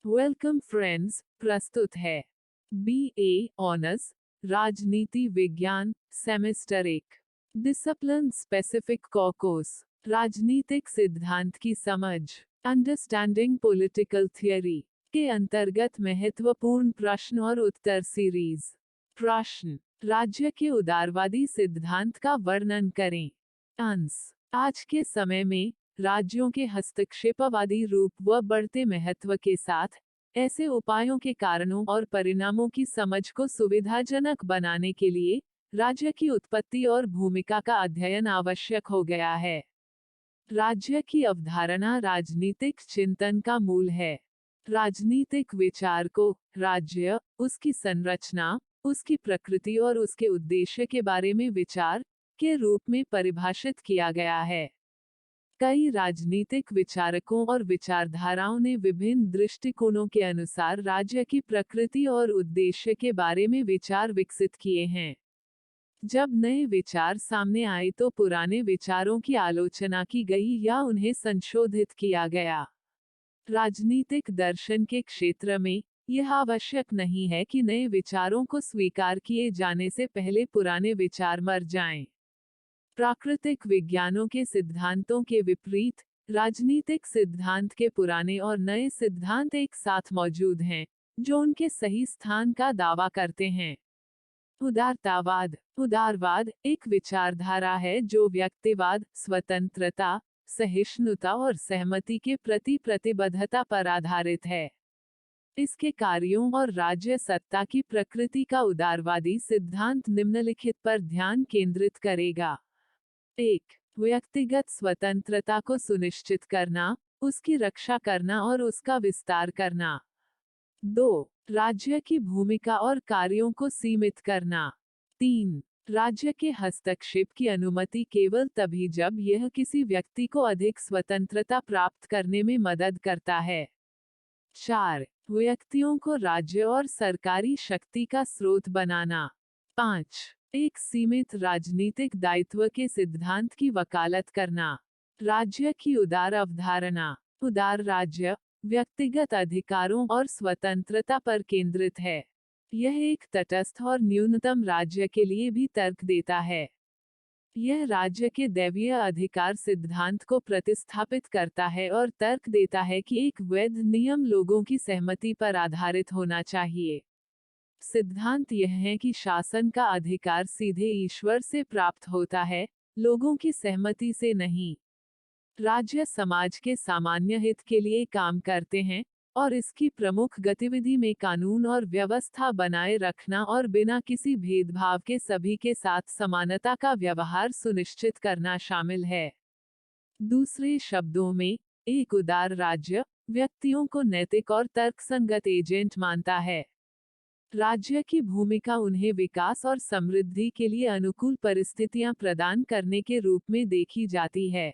Welcome friends, प्रस्तुत है BA honours राजनीति विज्ञान सेमेस्टर 1 डिसिप्लिन स्पेसिफिक कोर्स राजनीतिक सिद्धांत की समझ अंडरस्टैंडिंग पॉलिटिकल थियरी के अंतर्गत महत्वपूर्ण प्रश्न और उत्तर सीरीज। प्रश्न, राज्य के उदारवादी सिद्धांत का वर्णन करें। अंश, आज के समय में राज्यों के हस्तक्षेपवादी रूप व बढ़ते महत्व के साथ ऐसे उपायों के कारणों और परिणामों की समझ को सुविधाजनक बनाने के लिए राज्य की उत्पत्ति और भूमिका का अध्ययन आवश्यक हो गया है। राज्य की अवधारणा राजनीतिक चिंतन का मूल है। राजनीतिक विचार को राज्य, उसकी संरचना, उसकी प्रकृति और उसके उद्देश्य के बारे में विचार के रूप में परिभाषित किया गया है। कई राजनीतिक विचारकों और विचारधाराओं ने विभिन्न दृष्टिकोणों के अनुसार राज्य की प्रकृति और उद्देश्य के बारे में विचार विकसित किए हैं। जब नए विचार सामने आए तो पुराने विचारों की आलोचना की गई या उन्हें संशोधित किया गया। राजनीतिक दर्शन के क्षेत्र में यह आवश्यक नहीं है कि नए विचारों को स्वीकार किए जाने से पहले पुराने विचार मर जाएं। प्राकृतिक विज्ञानों के सिद्धांतों के विपरीत, राजनीतिक सिद्धांत के पुराने और नए सिद्धांत एक साथ मौजूद हैं, जो उनके सही स्थान का दावा करते हैं। उदारतावाद। उदारवाद एक विचारधारा है जो व्यक्तिवाद, स्वतंत्रता, सहिष्णुता और सहमति के प्रति प्रतिबद्धता पर आधारित है। इसके कार्यों और राज्य सत्ता की प्रकृति का उदारवादी सिद्धांत निम्नलिखित पर ध्यान केंद्रित करेगा। 1. व्यक्तिगत स्वतंत्रता को सुनिश्चित करना, उसकी रक्षा करना और उसका विस्तार करना। 2. राज्य की भूमिका और कार्यों को सीमित करना। 3. राज्य के हस्तक्षेप की अनुमति केवल तभी जब यह किसी व्यक्ति को अधिक स्वतंत्रता प्राप्त करने में मदद करता है। 4. व्यक्तियों को राज्य और सरकारी शक्ति का स्रोत बनाना। 5. एक सीमित राजनीतिक दायित्व के सिद्धांत की वकालत करना। राज्य की उदार अवधारणा। उदार राज्य व्यक्तिगत अधिकारों और स्वतंत्रता पर केंद्रित है। यह एक तटस्थ और न्यूनतम राज्य के लिए भी तर्क देता है। यह राज्य के दैवीय अधिकार सिद्धांत को प्रतिस्थापित करता है और तर्क देता है कि एक वैध नियम लोगों की सहमति पर आधारित होना चाहिए। सिद्धांत यह है कि शासन का अधिकार सीधे ईश्वर से प्राप्त होता है, लोगों की सहमति से नहीं। राज्य समाज के सामान्य हित के लिए काम करते हैं और इसकी प्रमुख गतिविधि में कानून और व्यवस्था बनाए रखना और बिना किसी भेदभाव के सभी के साथ समानता का व्यवहार सुनिश्चित करना शामिल है। दूसरे शब्दों में, एक उदार राज्य व्यक्तियों को नैतिक और तर्कसंगत एजेंट मानता है। राज्य की भूमिका उन्हें विकास और समृद्धि के लिए अनुकूल परिस्थितियां प्रदान करने के रूप में देखी जाती है।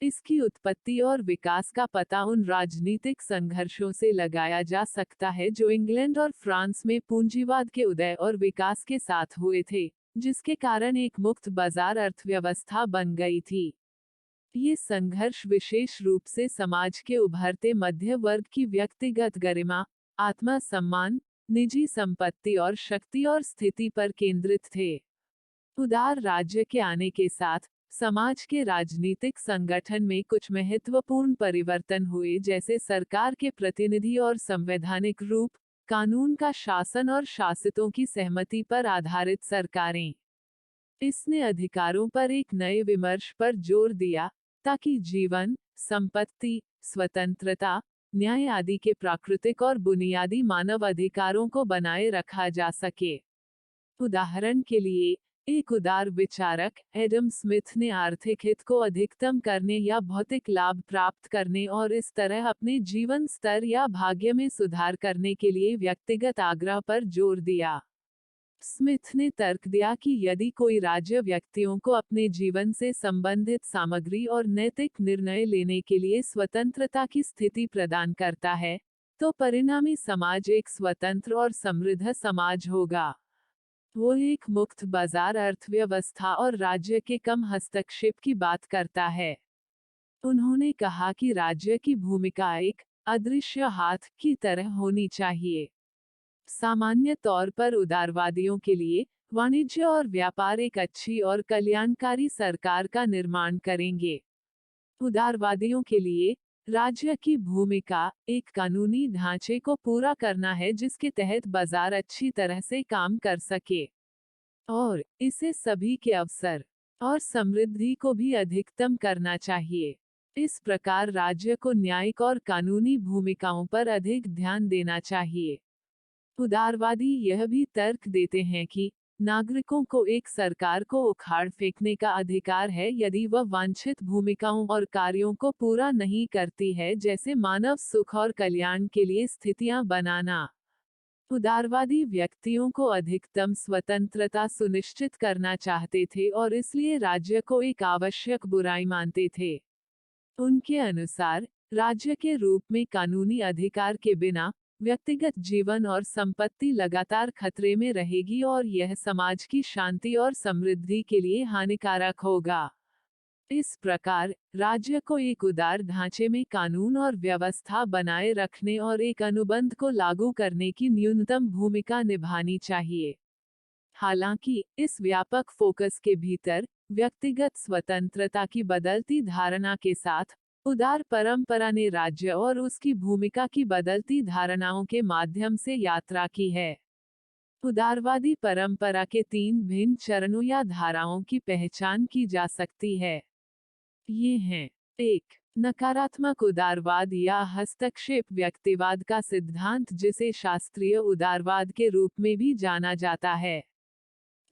इसकी उत्पत्ति और विकास का पता उन राजनीतिक संघर्षों से लगाया जा सकता है जो इंग्लैंड और फ्रांस में पूंजीवाद के उदय और विकास के साथ हुए थे, जिसके कारण एक मुक्त बाजार अर्थव्यवस्था बन गई थी। ये संघर्ष विशेष रूप से समाज के उभरते मध्य वर्ग की व्यक्तिगत गरिमा, आत्मसम्मान, निजी संपत्ति और शक्ति और स्थिति पर केंद्रित थे। उदार राज्य के आने के साथ समाज के राजनीतिक संगठन में कुछ महत्वपूर्ण परिवर्तन हुए, जैसे सरकार के प्रतिनिधि और संवैधानिक रूप, कानून का शासन और शासितों की सहमति पर आधारित सरकारें। इसने अधिकारों पर एक नए विमर्श पर जोर दिया ताकि जीवन, संपत्ति, स्वतंत्रता, न्याय आदि के प्राकृतिक और बुनियादी मानव अधिकारों को बनाए रखा जा सके। उदाहरण के लिए, एक उदार विचारक एडम स्मिथ ने आर्थिक हित को अधिकतम करने या भौतिक लाभ प्राप्त करने और इस तरह अपने जीवन स्तर या भाग्य में सुधार करने के लिए व्यक्तिगत आग्रह पर जोर दिया। स्मिथ ने तर्क दिया कि यदि कोई राज्य व्यक्तियों को अपने जीवन से संबंधित सामग्री और नैतिक निर्णय लेने के लिए स्वतंत्रता की स्थिति प्रदान करता है, तो परिणामी समाज एक स्वतंत्र और समृद्ध समाज होगा। वो एक मुक्त बाजार अर्थव्यवस्था और राज्य के कम हस्तक्षेप की बात करता है। उन्होंने कहा कि राज्य की भूमिका एक अदृश्य हाथ की तरह होनी चाहिए। सामान्य तौर पर उदारवादियों के लिए वाणिज्य और व्यापार एक अच्छी और कल्याणकारी सरकार का निर्माण करेंगे। उदारवादियों के लिए राज्य की भूमिका एक कानूनी ढांचे को पूरा करना है जिसके तहत बाजार अच्छी तरह से काम कर सके और इसे सभी के अवसर और समृद्धि को भी अधिकतम करना चाहिए। इस प्रकार राज्य को न्यायिक और कानूनी भूमिकाओं पर अधिक ध्यान देना चाहिए। उदारवादी यह भी तर्क देते हैं कि नागरिकों को एक सरकार को उखाड़ फेंकने का अधिकार है यदि वह वांछित भूमिकाओं और कार्यों को पूरा नहीं करती है, जैसे मानव सुख और कल्याण के लिए स्थितियां बनाना। उदारवादी व्यक्तियों को अधिकतम स्वतंत्रता सुनिश्चित करना चाहते थे और इसलिए राज्य को एक आवश्यक बुराई मानते थे। उनके अनुसार राज्य के रूप में कानूनी अधिकार के बिना व्यक्तिगत जीवन और संपत्ति लगातार खतरे में रहेगी और यह समाज की शांति और समृद्धि के लिए हानिकारक होगा। इस प्रकार राज्य को एक उदार ढांचे में कानून और व्यवस्था बनाए रखने और एक अनुबंध को लागू करने की न्यूनतम भूमिका निभानी चाहिए। हालांकि इस व्यापक फोकस के भीतर व्यक्तिगत स्वतंत्रता की बदलती धारणा के साथ उदार परंपरा ने राज्य और उसकी भूमिका की बदलती धारणाओं के माध्यम से यात्रा की है। उदारवादी परंपरा के 3 भिन्न चरणों या धाराओं की पहचान की जा सकती है। ये हैं: 1. नकारात्मक उदारवाद या हस्तक्षेप व्यक्तिवाद का सिद्धांत, जिसे शास्त्रीय उदारवाद के रूप में भी जाना जाता है।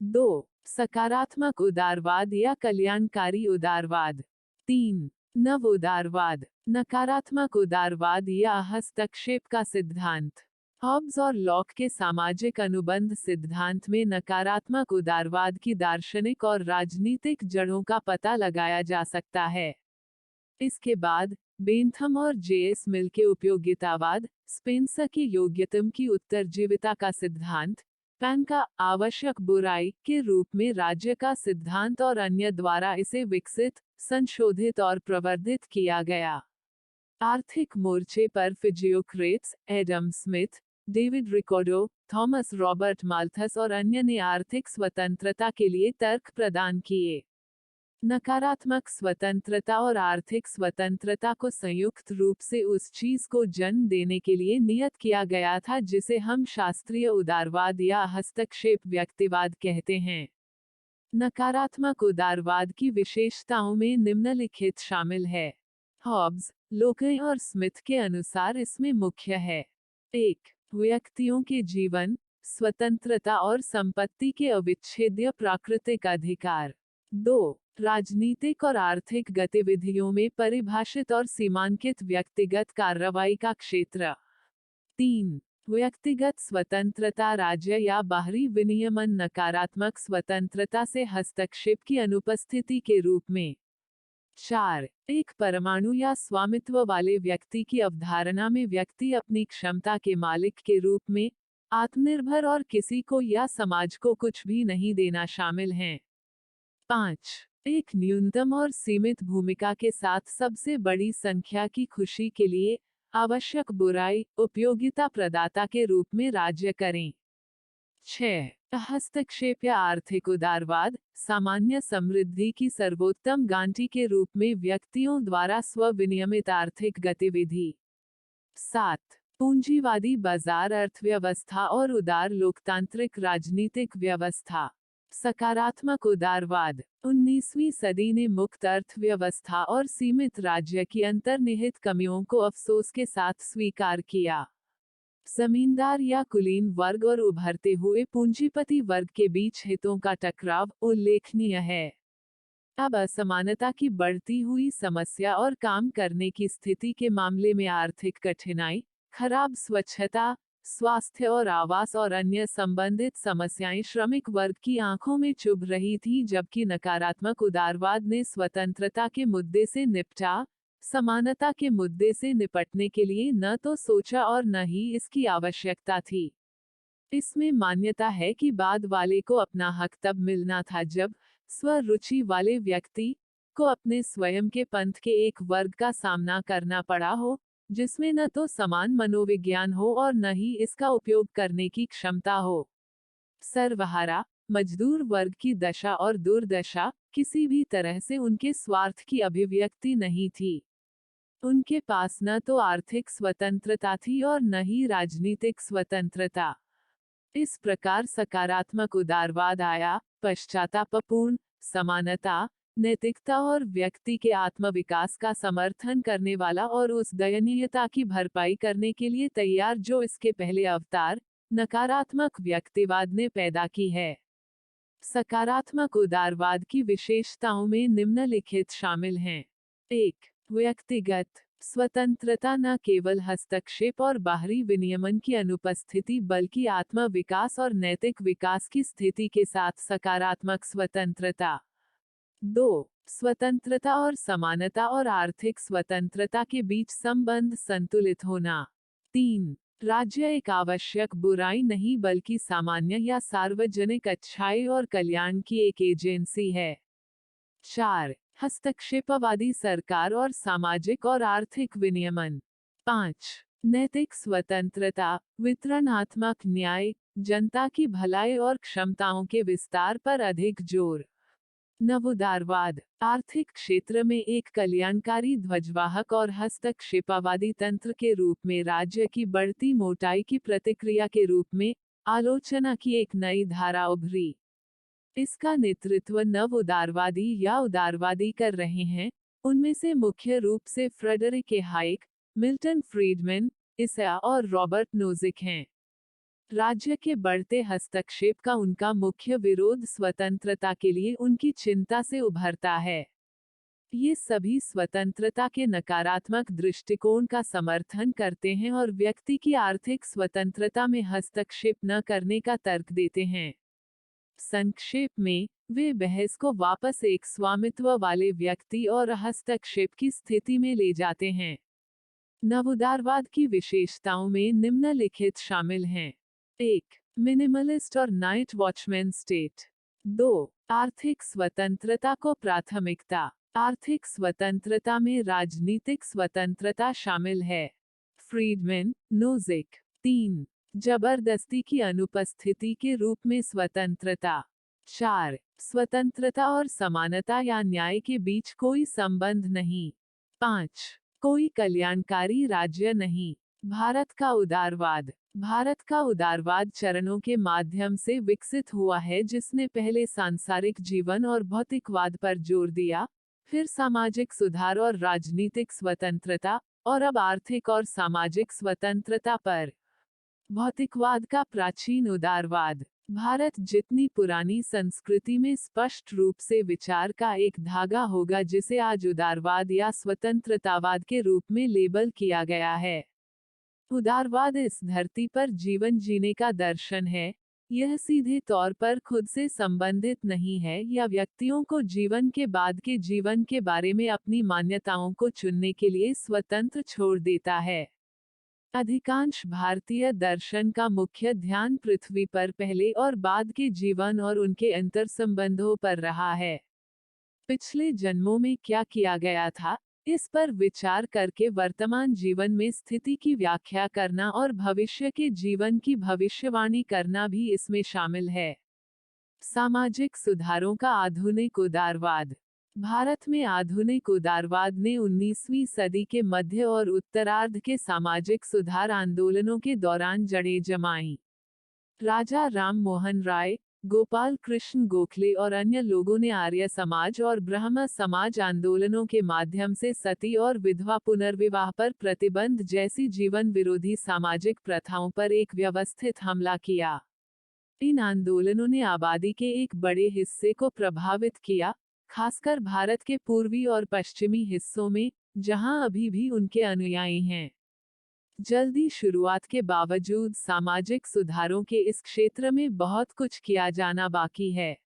2. सकारात्मक उदारवाद या कल्याणकारी उदारवाद। 3. नव उदारवाद, नकारात्मक उदारवाद या हस्तक्षेप का सिद्धांत। हॉब्स और लॉक के सामाजिक अनुबंध सिद्धांत में नकारात्मक उदारवाद की दार्शनिक और राजनीतिक जड़ों का पता लगाया जा सकता है। इसके बाद बेंथम और जेएस मिल के उपयोगितावाद, स्पेंसर की योग्यतम की उत्तरजीविता का सिद्धांत, पैन का आवश्यक बुराई के रूप में राज्य का सिद्धांत और अन्य द्वारा इसे विकसित, संशोधित और प्रवर्धित किया गया। आर्थिक मोर्चे पर physiocrats, Adam Smith, David Ricardo, Thomas Robert Malthus और अन्य ने आर्थिक स्वतंत्रता के लिए तर्क प्रदान किए। नकारात्मक स्वतंत्रता और आर्थिक स्वतंत्रता को संयुक्त रूप से उस चीज को जन्म देने के लिए नियत किया गया था जिसे हम शास्त्रीय उदारवाद या हस्तक्षेप व्यक्तिवाद कहते हैं। नकारात्मक उदारवाद की विशेषताओं में निम्नलिखित शामिल है। हॉब्स, लोके और स्मिथ के अनुसार इसमें मुख्य है: 1. व्यक्तियों के जीवन, स्वतंत्रता और संपत्ति के अविच्छेद्य प्राकृतिक अधिकार। 2. राजनीतिक और आर्थिक गतिविधियों में परिभाषित और सीमांकित व्यक्तिगत कार्रवाई का क्षेत्र। 3. व्यक्तिगत स्वतंत्रता राज्य या बाहरी विनियमन नकारात्मक स्वतंत्रता से हस्तक्षेप की अनुपस्थिति के रूप में। 4. एक परमाणु या स्वामित्व वाले व्यक्ति की अवधारणा में व्यक्ति अपनी क्षमता के मालिक के रूप में आत्मनिर्भर और किसी को या समाज को कुछ भी नहीं देना शामिल हैं। 5. एक न्यूनतम और सीमित भूमिका के साथ सबसे बड़ी संख्या की खुशी के लिए आवश्यक बुराई, उपयोगिता प्रदाता के रूप में राज्य करें। 6. हस्तक्षेप या आर्थिक उदारवाद, सामान्य समृद्धि की सर्वोत्तम गांठी के रूप में व्यक्तियों द्वारा स्व-विनियमित आर्थिक गतिविधि। 7. पूंजीवादी बाजार अर्थव्यवस्था और उदार लोकतांत्रिक राजनीतिक व्यवस्था। सकारात्मक उदारवाद, 19वीं सदी ने मुक्त अर्थव्यवस्था और सीमित राज्य की अंतर्निहित कमियों को अफसोस के साथ स्वीकार किया। जमींदार या कुलीन वर्ग और उभरते हुए पूंजीपति वर्ग के बीच हितों का टकराव उल्लेखनीय है। अब असमानता की बढ़ती हुई समस्या और काम करने की स्थिति के मामले में आर्थिक कठिनाई, खराब स्वच्छता, स्वास्थ्य और आवास और अन्य संबंधित समस्याएं श्रमिक वर्ग की आंखों में चुभ रही थी, जबकि नकारात्मक उदारवाद ने स्वतंत्रता के मुद्दे से निपटा, समानता के मुद्दे से निपटने के लिए न तो सोचा और न ही इसकी आवश्यकता थी। इसमें मान्यता है कि बाद वाले को अपना हक तब मिलना था जब स्वरुचि वाले व्यक्ति को अपने स्वयं के पंथ के एक वर्ग का सामना करना पड़ा हो, जिसमें न तो समान मनोविज्ञान हो और न ही इसका उपयोग करने की क्षमता हो। सर्वहारा मजदूर वर्ग की दशा और दुर्दशा किसी भी तरह से उनके स्वार्थ की अभिव्यक्ति नहीं थी। उनके पास न तो आर्थिक स्वतंत्रता थी और न ही राजनीतिक स्वतंत्रता। इस प्रकार सकारात्मक उदारवाद आया, पश्चातापपूर्ण, समानता, नैतिकता और व्यक्ति के आत्मविकास का समर्थन करने वाला और उस दयनीयता की भरपाई करने के लिए तैयार जो इसके पहले अवतार, नकारात्मक व्यक्तिवाद ने पैदा की है। सकारात्मक उदारवाद की विशेषताओं में निम्नलिखित शामिल हैं। 1. व्यक्तिगत स्वतंत्रता न केवल हस्तक्षेप और बाहरी विनियमन की अनुपस्थिति बल्कि आत्म विकास और नैतिक विकास की स्थिति के साथ सकारात्मक स्वतंत्रता। 2. स्वतंत्रता और समानता और आर्थिक स्वतंत्रता के बीच संबंध संतुलित होना। 3. राज्य एक आवश्यक बुराई नहीं बल्कि सामान्य या सार्वजनिक अच्छाई और कल्याण की एक एजेंसी है। 4. हस्तक्षेपवादी सरकार और सामाजिक और आर्थिक विनियमन। 5. नैतिक स्वतंत्रता, वितरणात्मक न्याय, जनता की भलाई और क्षमताओं के विस्तार पर अधिक जोर। नवोदारवाद, आर्थिक क्षेत्र में एक कल्याणकारी ध्वजवाहक और हस्तक्षेपवादी तंत्र के रूप में राज्य की बढ़ती मोटाई की प्रतिक्रिया के रूप में आलोचना की एक नई धारा उभरी। इसका नेतृत्व नव उदारवादी या उदारवादी कर रहे हैं, उनमें से मुख्य रूप से फ्रेडरिक ए हाइक, मिल्टन फ्रीडमैन, इसा और रॉबर्ट नोजिक हैं। राज्य के बढ़ते हस्तक्षेप का उनका मुख्य विरोध स्वतंत्रता के लिए उनकी चिंता से उभरता है। ये सभी स्वतंत्रता के नकारात्मक दृष्टिकोण का समर्थन करते हैं और व्यक्ति की आर्थिक स्वतंत्रता में हस्तक्षेप न करने का तर्क देते हैं। संक्षेप में, वे बहस को वापस एक स्वामित्व वाले व्यक्ति और हस्तक्षेप की स्थिति में ले जाते हैं। नवोदारवाद की विशेषताओं में निम्नलिखित शामिल हैं। 1. मिनिमलिस्ट और नाइट वॉचमैन स्टेट। 2. आर्थिक स्वतंत्रता को प्राथमिकता। आर्थिक स्वतंत्रता में राजनीतिक स्वतंत्रता शामिल है। Friedman, Nozick. 3. जबरदस्ती की अनुपस्थिति के रूप में स्वतंत्रता। 4. स्वतंत्रता और समानता या न्याय के बीच कोई संबंध नहीं। 5. कोई कल्याणकारी राज्य नहीं। भारत का उदारवाद। भारत का उदारवाद चरणों के माध्यम से विकसित हुआ है जिसने पहले सांसारिक जीवन और भौतिकवाद पर जोर दिया, फिर सामाजिक सुधार और राजनीतिक स्वतंत्रता, और अब आर्थिक और सामाजिक स्वतंत्रता पर। भौतिकवाद का प्राचीन उदारवाद। भारत जितनी पुरानी संस्कृति में स्पष्ट रूप से विचार का एक धागा होगा जिसे आज उदारवाद या स्वतंत्रतावाद के रूप में लेबल किया गया है। उदारवाद इस धरती पर जीवन जीने का दर्शन है। यह सीधे तौर पर खुद से संबंधित नहीं है या व्यक्तियों को जीवन के बाद के जीवन के बारे में अपनी मान्यताओं को चुनने के लिए स्वतंत्र छोड़ देता है। अधिकांश भारतीय दर्शन का मुख्य ध्यान पृथ्वी पर पहले और बाद के जीवन और उनके अंतर्संबंधों पर रहा है। पिछले जन्मों में क्या किया गया था, इस पर विचार करके वर्तमान जीवन में स्थिति की व्याख्या करना और भविष्य के जीवन की भविष्यवाणी करना भी इसमें शामिल है। सामाजिक सुधारों का आधुनिक उदारवाद। भारत में आधुनिक उदारवाद ने 19वीं सदी के मध्य और उत्तरार्ध के सामाजिक सुधार आंदोलनों के दौरान जड़ें जमाईं। राजा राम मोहन राय, गोपाल कृष्ण गोखले और अन्य लोगों ने आर्य समाज और ब्राह्मण समाज आंदोलनों के माध्यम से सती और विधवा पुनर्विवाह पर प्रतिबंध जैसी जीवन विरोधी सामाजिक प्रथाओं पर एक व्यवस्थित हमला किया। इन आंदोलनों ने आबादी के एक बड़े हिस्से को प्रभावित किया, खासकर भारत के पूर्वी और पश्चिमी हिस्सों में, जहां अभी भी उनके अनुयायी हैं। जल्दी शुरुआत के बावजूद सामाजिक सुधारों के इस क्षेत्र में बहुत कुछ किया जाना बाकी है।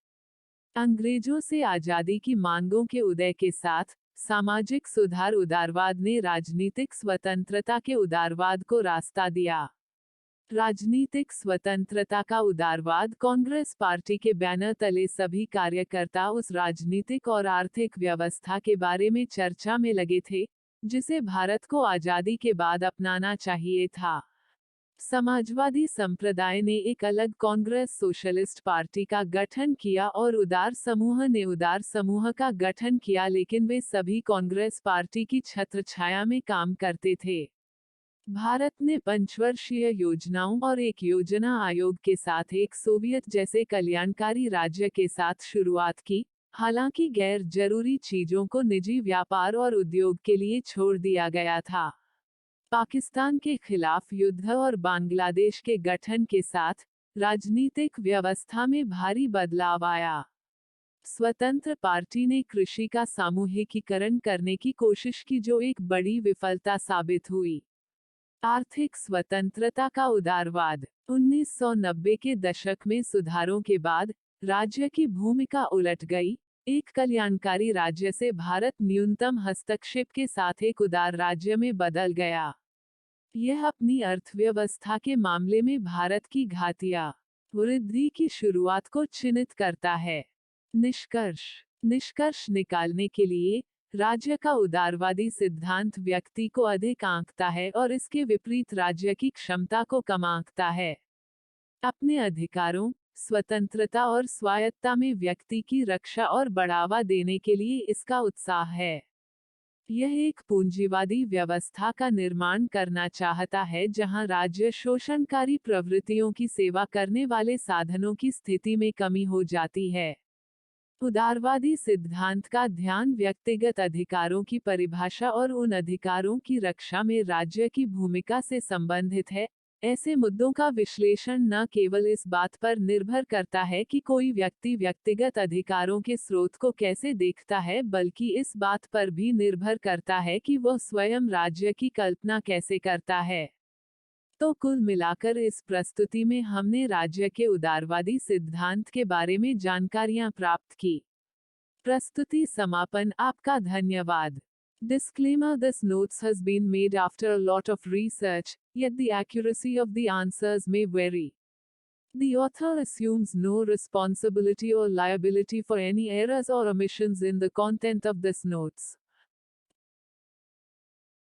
अंग्रेजों से आजादी की मांगों के उदय के साथ सामाजिक सुधार उदारवाद ने राजनीतिक स्वतंत्रता के उदारवाद को रास्ता दिया। राजनीतिक स्वतंत्रता का उदारवाद कांग्रेस पार्टी के बैनर तले सभी कार्यकर्ता उस राजनीतिक और आर्थिक व्यवस्था के बारे में चर्चा में लगे थे, जिसे भारत को आजादी के बाद अपनाना चाहिए था। समाजवादी संप्रदाय ने एक अलग कांग्रेस सोशलिस्ट पार्टी का गठन किया और उदार समूह ने उदार समूह का गठन किया, लेकिन वे सभी कांग्रेस पार्टी की छत्रछाया में काम करते थे। भारत ने पंचवर्षीय योजनाओं और एक योजना आयोग के साथ एक सोवियत जैसे कल्याणकारी राज्य के साथ शुरुआत की, हालांकि गैर जरूरी चीजों को निजी व्यापार और उद्योग के लिए छोड़ दिया गया था। पाकिस्तान के खिलाफ युद्ध और बांग्लादेश के गठन के साथ राजनीतिक व्यवस्था में भारी बदलाव आया। स्वतंत्र पार्टी ने कृषि का सामूहिकीकरण करने की कोशिश की, जो एक बड़ी विफलता साबित हुई। आर्थिक स्वतंत्रता का उदारवाद। 1990 के दशक में सुधारों के बाद राज्य की भूमिका उलट गई। एक कल्याणकारी राज्य से भारत न्यूनतम हस्तक्षेप के साथ एक उदार राज्य में बदल गया। यह अपनी अर्थव्यवस्था के मामले में भारत की घातिया वृद्धि की शुरुआत को चिन्हित करता है। निष्कर्ष निकालने के लिए, राज्य का उदारवादी सिद्धांत व्यक्ति को अधिक आंकता है और इसके विपरीत राज्य की क्षमता को कम आंकता है। अपने अधिकारों, स्वतंत्रता और स्वायत्तता में व्यक्ति की रक्षा और बढ़ावा देने के लिए इसका उत्साह है। यह एक पूंजीवादी व्यवस्था का निर्माण करना चाहता है जहां राज्य शोषणकारी प्रवृत्तियों की सेवा करने वाले साधनों की स्थिति में कमी हो जाती है। उदारवादी सिद्धांत का ध्यान व्यक्तिगत अधिकारों की परिभाषा और उन अधिकारों की रक्षा में राज्य की भूमिका से संबंधित है। ऐसे मुद्दों का विश्लेषण न केवल इस बात पर निर्भर करता है कि कोई व्यक्ति व्यक्तिगत अधिकारों के स्रोत को कैसे देखता है, बल्कि इस बात पर भी निर्भर करता है कि वह स्वयं राज्य की कल्पना कैसे करता है। तो कुल मिलाकर इस प्रस्तुति में हमने राज्य के उदारवादी सिद्धांत के बारे में जानकारियां प्राप्त की। प्रस्तुति समापन। आपका धन्यवाद। Disclaimer: This notes has been made after a lot of research, yet the accuracy of the answers may vary. The author assumes no responsibility or liability for any errors or omissions in the content of this notes.